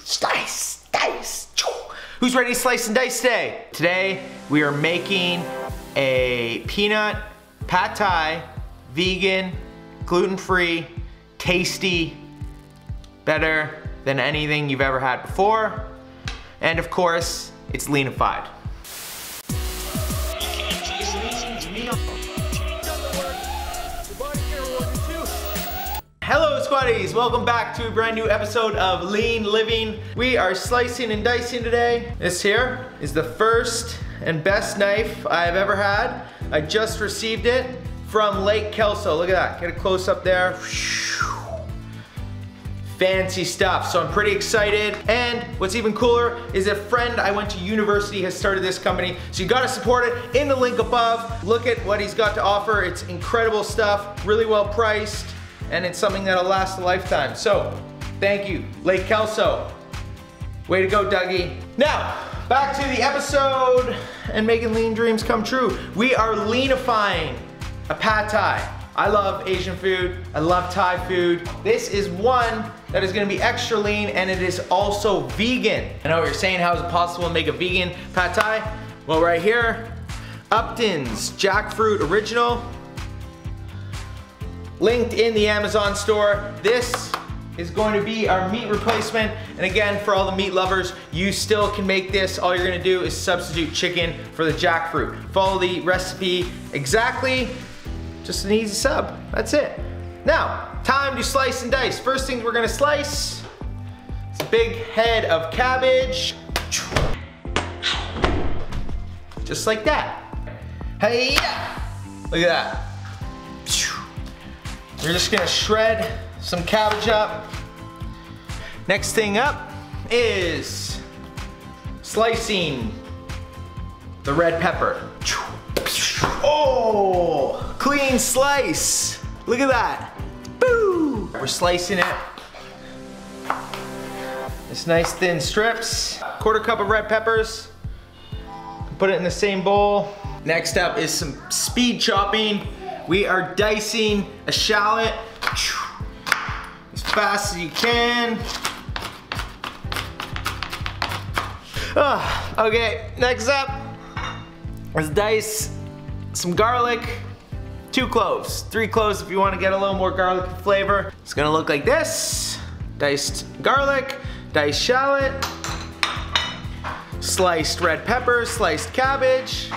Slice, dice. Who's ready to slice and dice today? Today we are making a peanut pad thai, vegan, gluten-free, tasty, better than anything you've ever had before. And of course, it's leanified. Hello squaddies, welcome back to a brand new episode of Lean Living. We are slicing and dicing today. This here is the first and best knife I've ever had. I just received it from Lake Kelso. Look at that, get a close up there. Fancy stuff, so I'm pretty excited. And what's even cooler is a friend I went to university has started this company, so you gotta support it in the link above. Look at what he's got to offer. It's incredible stuff, really well priced, and it's something that'll last a lifetime. So, thank you, Lake Kelso. Way to go, Dougie. Now, back to the episode and making lean dreams come true. We are leanifying a pad thai. I love Asian food, I love Thai food. This is one that is gonna be extra lean and it is also vegan. I know what you're saying, how is it possible to make a vegan pad thai? Well, right here, Upton's Jackfruit Original. Linked in the Amazon store. This is going to be our meat replacement. And again, for all the meat lovers, you still can make this. All you're gonna do is substitute chicken for the jackfruit. Follow the recipe exactly, just an easy sub, that's it. Now, time to slice and dice. First thing we're gonna slice is a big head of cabbage. Just like that. Hey, look at that. We're just gonna shred some cabbage up. Next thing up is slicing the red pepper. Oh, clean slice. Look at that. Boo! We're slicing it. It's nice thin strips. Quarter cup of red peppers. Put it in the same bowl. Next up is some speed chopping. We are dicing a shallot as fast as you can. Okay, next up, let's dice some garlic. 2 cloves, 3 cloves if you want to get a little more garlic flavor. It's gonna look like this. Diced garlic, diced shallot, sliced red pepper, sliced cabbage.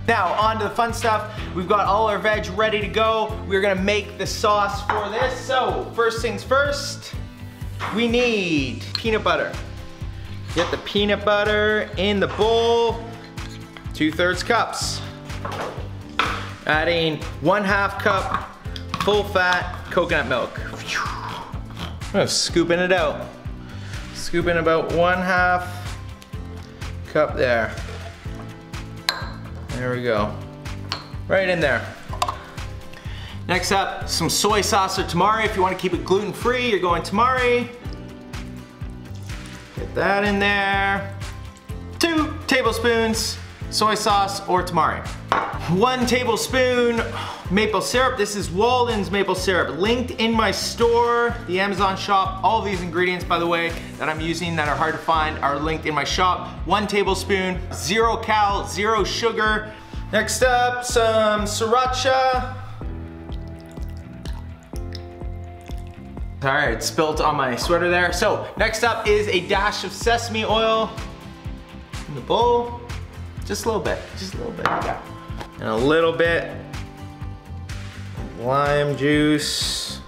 Now, on to the fun stuff. We've got all our veg ready to go. We're gonna make the sauce for this. So, first things first, we need peanut butter. Get the peanut butter in the bowl, 2/3 cups. Adding 1/2 cup full fat coconut milk. I'm scooping it out. Scooping about 1/2 cup there. There we go. Right in there. Next up, some soy sauce or tamari. If you want to keep it gluten-free, you're going tamari. Get that in there. 2 tablespoons soy sauce or tamari. 1 tablespoon maple syrup. This is Waldens maple syrup. Linked in my store, the Amazon shop. All of these ingredients, by the way, that I'm using that are hard to find are linked in my shop. 1 tablespoon, 0 cal, 0 sugar. Next up, some Sriracha. All right, it spilled on my sweater there. So next up is a dash of sesame oil in the bowl. Just a little bit, yeah. And a little bit of lime juice.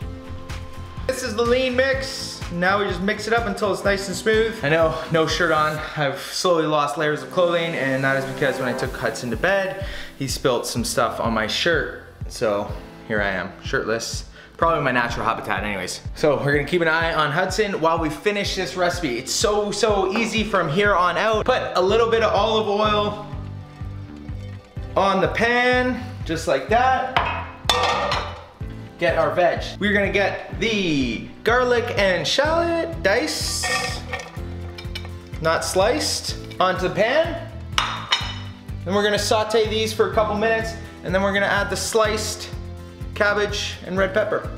This is the lean mix. Now we just mix it up until it's nice and smooth. I know, no shirt on. I've slowly lost layers of clothing, and that is because when I took Hudson to bed, he spilled some stuff on my shirt. So here I am, shirtless. Probably my natural habitat anyways. So we're gonna keep an eye on Hudson while we finish this recipe. It's so easy from here on out. Put a little bit of olive oil on the pan, just like that. Get our veg. We're gonna get the garlic and shallot diced, not sliced, onto the pan. Then we're gonna saute these for a couple minutes, and then we're gonna add the sliced cabbage and red pepper.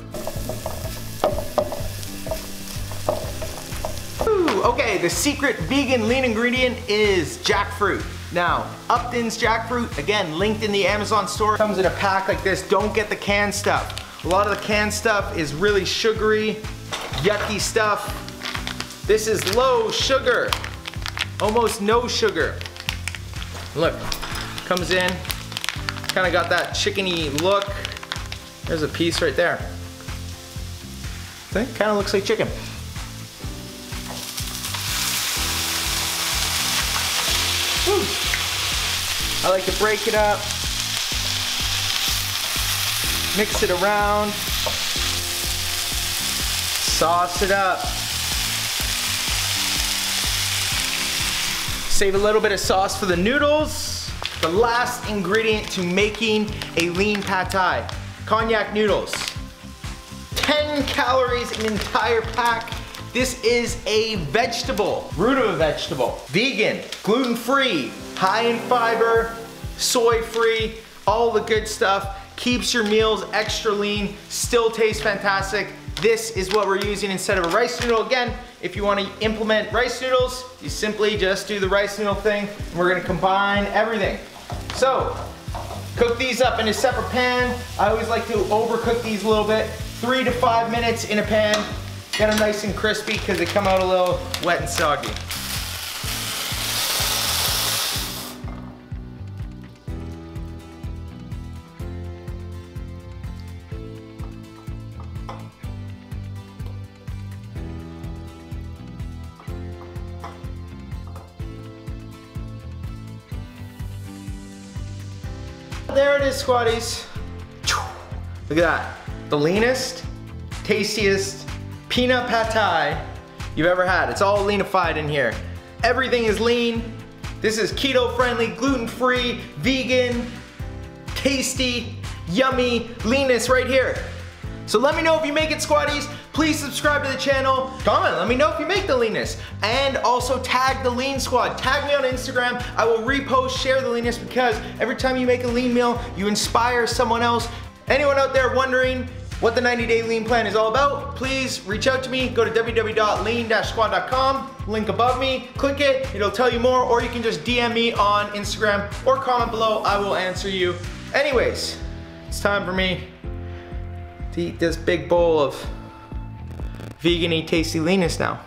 2. Okay, the secret vegan lean ingredient is jackfruit. Now, Upton's jackfruit, again, linked in the Amazon store. Comes in a pack like this. Don't get the canned stuff. A lot of the canned stuff is really sugary, yucky stuff. This is low sugar, almost no sugar. Look, comes in, kind of got that chickeny look. There's a piece right there. It kind of looks like chicken. Woo. I like to break it up, mix it around, sauce it up. Save a little bit of sauce for the noodles. The last ingredient to making a lean pad thai, Konjac noodles. 10 calories an entire pack. This is a vegetable, root of a vegetable. Vegan, gluten-free, high in fiber, soy-free, all the good stuff. Keeps your meals extra lean, still tastes fantastic. This is what we're using instead of a rice noodle. Again, if you want to implement rice noodles, you simply just do the rice noodle thing. And we're gonna combine everything. So, cook these up in a separate pan. I always like to overcook these a little bit. 3 to 5 minutes in a pan. Get them nice and crispy because they come out a little wet and soggy. There it is, squaddies. Look at that. The leanest, tastiest peanut pad thai you've ever had. It's all leanified in here. Everything is lean. This is keto friendly, gluten free, vegan, tasty, yummy leanness right here. So let me know if you make it, squaddies. Please subscribe to the channel. Comment, let me know if you make the leanness. And also tag the Lean Squad. Tag me on Instagram. I will repost, share the leanness because every time you make a lean meal, you inspire someone else. Anyone out there wondering what the 90-day lean plan is all about, please reach out to me. Go to www.lean-squad.com, link above me, click it, it'll tell you more, or you can just DM me on Instagram or comment below, I will answer you. Anyways, it's time for me to eat this big bowl of vegan-y tasty leanness now.